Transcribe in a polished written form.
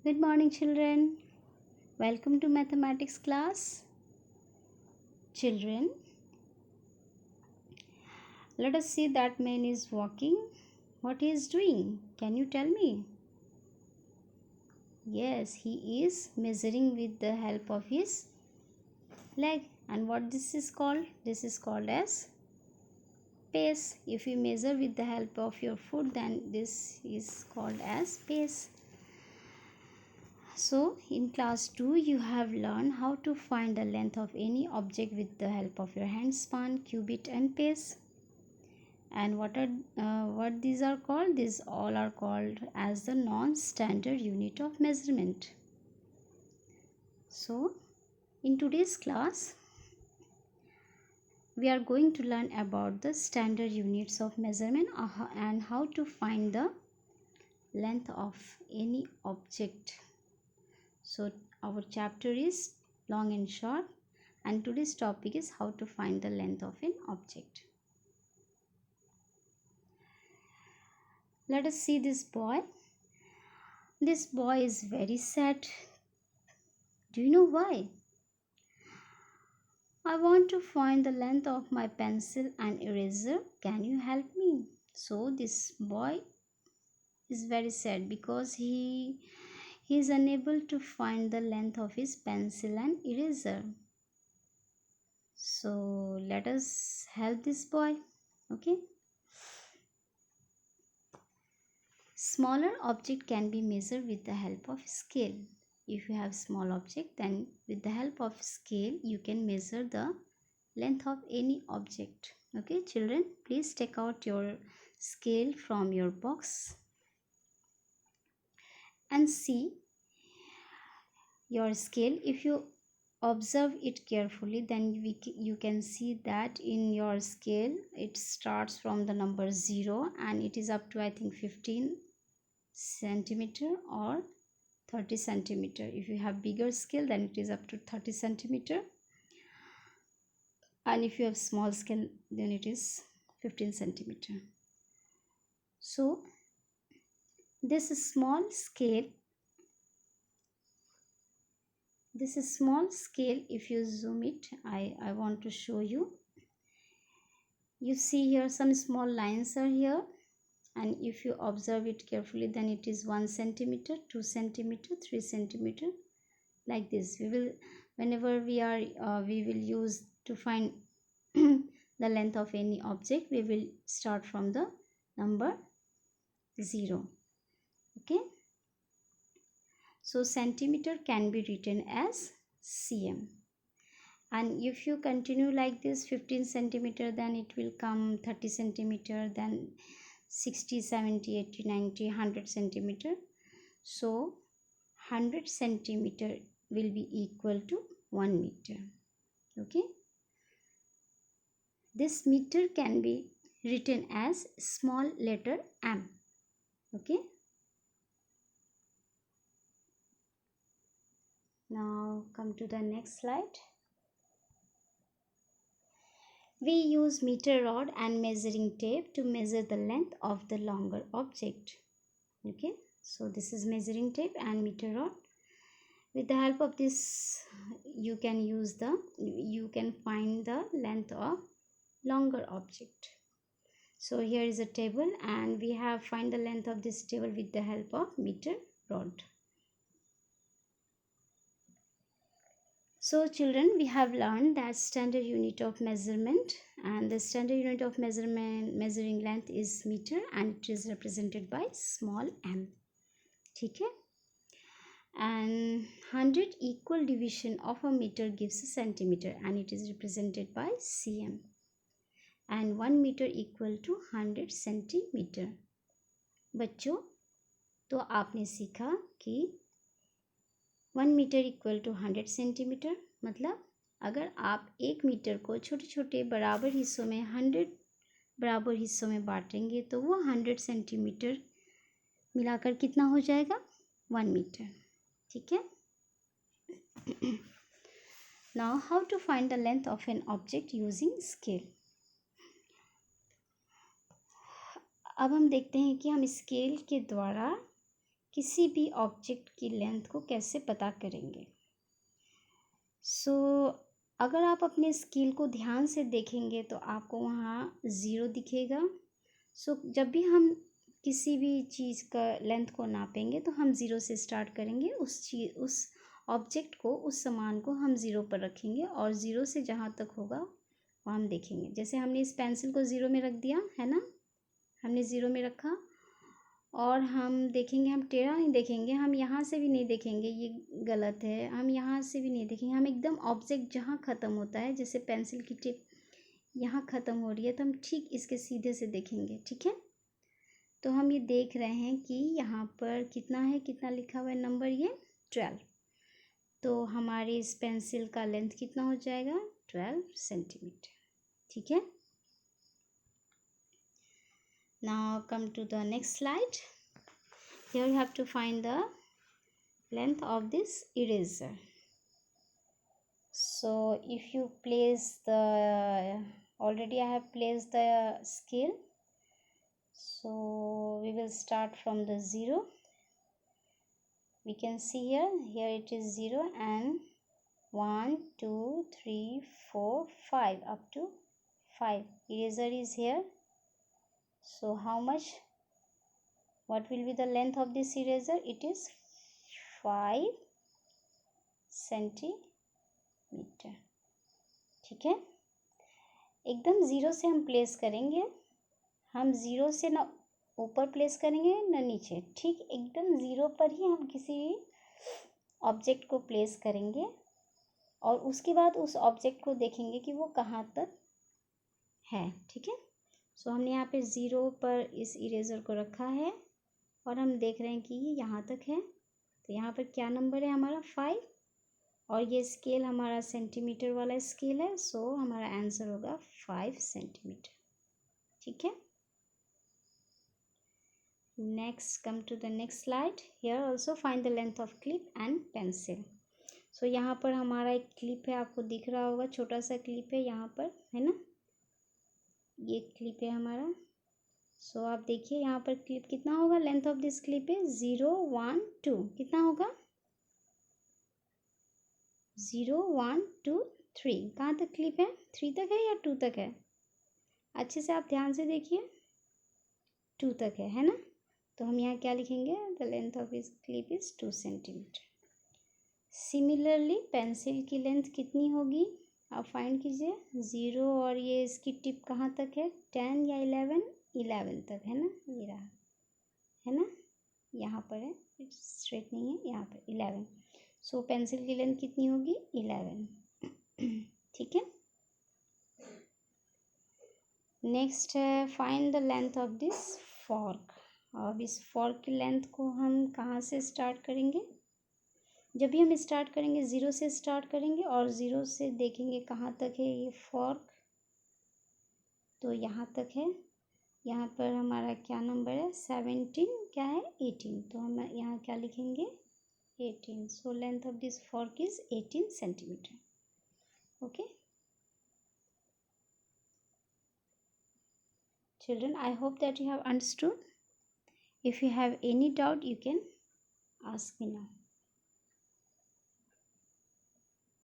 Good morning, children. Welcome to mathematics class. Children, let us see that man is walking. What he is doing? Can you tell me? Yes, he is measuring with the help of his leg. And what this is called? This is called as pace. If you measure with the help of your foot, then this is called as pace. So, in class 2, you have learned how to find the length of any object with the help of your hand span, cubit and pace. And what these are called? These all are called as the non-standard unit of measurement. So, in today's class, we are going to learn about the standard units of measurement and how to find the length of any object. So our chapter is long and short, and today's topic is how to find the length of an object. Let us see this boy. This boy is very sad. Do you know why? I want to find the length of my pencil and eraser. Can you help me? So this boy is very sad because he is unable to find the length of his pencil and eraser. So let us help this boy. Okay. Smaller object can be measured with the help of scale. If you have small object, then with the help of scale you can measure the length of any object. Okay, children, please take out your scale from your box and see your scale. If you observe it carefully, then you can see that in your scale it starts from the number 0 and it is up to I think 15 centimeter or 30 centimeter. If you have bigger scale, then it is up to 30 centimeter, and if you have small scale, then it is 15 centimeter. So this is small scale, if you zoom it, I want to show you. You see here some small lines are here, and if you observe it carefully, then it is 1 centimeter, 2 centimeter, 3 centimeter, like this. We will, whenever we will use to find the length of any object, we will start from the number 0. Okay, so centimeter can be written as cm, and if you continue like this, 15 centimeter, then it will come 30 centimeter, then 60, 70, 80, 90, 100 centimeter. So 100 centimeter will be equal to 1 meter. Okay, this meter can be written as small letter m. Okay, now come to the next slide. We use meter rod and measuring tape to measure the length of the longer object. Okay, so this is measuring tape and meter rod. With the help of this, you can find the length of longer object. So here is a table, and we have find the length of this table with the help of meter rod. So children, we have learned that standard unit of measurement, and the standard unit of measuring length is meter, and it is represented by small m. ठीक है? And 100 equal division of a meter gives a centimeter, and it is represented by cm. And 1 meter equal to 100 centimeter. बच्चों, तो आपने सीखा कि 1 metre equal to 100 centimetre, मतलब अगर आप 1 मीटर को छोटे छोटे बराबर हिस्सों में 100 बराबर हिस्सों में बांटेंगे तो वो 100 सेंटीमीटर मिलाकर कितना हो जाएगा? 1 मीटर. ठीक है. Now how to find the length of an object using scale. अब हम देखते हैं कि हम स्केल के द्वारा किसी भी ऑब्जेक्ट की लेंथ को कैसे पता करेंगे। सो अगर आप अपने स्केल को ध्यान से देखेंगे तो आपको वहाँ ज़ीरो दिखेगा। सो जब भी हम किसी भी चीज़ का लेंथ को नापेंगे तो हम ज़ीरो से स्टार्ट करेंगे। उस ऑब्जेक्ट को, उस सामान को हम ज़ीरो पर रखेंगे और ज़ीरो से जहाँ तक होगा वो हम देखेंगे। जैसे हमने इस पेंसिल को ज़ीरो में रख दिया है ना, हमने ज़ीरो में रखा और हम देखेंगे, हम टेढ़ा नहीं देखेंगे, हम यहाँ से भी नहीं देखेंगे ये गलत है, हम यहाँ से भी नहीं देखेंगे, हम एकदम ऑब्जेक्ट जहाँ ख़त्म होता है, जैसे पेंसिल की टिप यहाँ ख़त्म हो रही है तो हम ठीक इसके सीधे से देखेंगे। ठीक है, तो हम ये देख रहे हैं कि यहाँ पर कितना है, कितना लिखा हुआ है नंबर, ये 12। तो हमारी इस पेंसिल का लेंथ कितना हो जाएगा, 12 सेंटीमीटर। ठीक है, now come to the next slide. Here you have to find the length of this eraser. So if you place the, already I have placed the scale, so we will start from the 0. We can see here it is 0 and 1 2 3 4 5 up to 5. Eraser is here. So how much, what will be the length of this eraser? It is 5 centimetre. ठीक है, एकदम zero से हम place करेंगे, हम zero से ना ऊपर प्लेस करेंगे ना नीचे, ठीक एकदम ज़ीरो पर ही हम किसी ऑब्जेक्ट को प्लेस करेंगे और उसके बाद उस ऑब्जेक्ट को देखेंगे कि वो कहाँ तक है। ठीक है, सो हमने यहाँ पे ज़ीरो पर इस इरेज़र को रखा है और हम देख रहे हैं कि ये यहाँ तक है। तो यहाँ पर क्या नंबर है हमारा, 5, और ये स्केल हमारा सेंटीमीटर वाला स्केल है, सो हमारा आंसर होगा 5 सेंटीमीटर। ठीक है, next come to the next slide. Here also find the length of clip and pencil. So यहाँ पर हमारा एक क्लिप है, आपको दिख रहा होगा, छोटा सा क्लिप है यहाँ पर, है ना, ये क्लिप है हमारा। सो आप देखिए यहाँ पर क्लिप कितना होगा, लेंथ ऑफ दिस क्लिप है 0 1 2, कितना होगा 0 1 2 3। कहाँ तक क्लिप है, 3 तक है या 2 तक है, अच्छे से आप ध्यान से देखिए, 2 तक है ना। तो हम यहाँ क्या लिखेंगे, the length of this clip is 2 centimetre. Similarly pencil की लेंथ कितनी होगी, आप फाइंड कीजिए। 0 और ये इसकी टिप कहाँ तक है, 10 या 11, 11 तक है ना, ये रहा है ना, यहाँ पर है, स्ट्रेट नहीं है, यहाँ पर 11। सो पेंसिल की लेंथ कितनी होगी, 11। ठीक है, नेक्स्ट है find the length of this fork. अब इस फॉर्क की लेंथ को हम कहाँ से स्टार्ट करेंगे, जब भी हम स्टार्ट करेंगे 0 से स्टार्ट करेंगे और 0 से देखेंगे कहाँ तक है ये फॉर्क, तो यहाँ तक है। यहाँ पर हमारा क्या नंबर है, 17, क्या है 18, तो हम यहाँ क्या लिखेंगे 18। So length of this fork is 18 centimetre. Okay children, I hope that you have understood. If you have any doubt you can ask me now.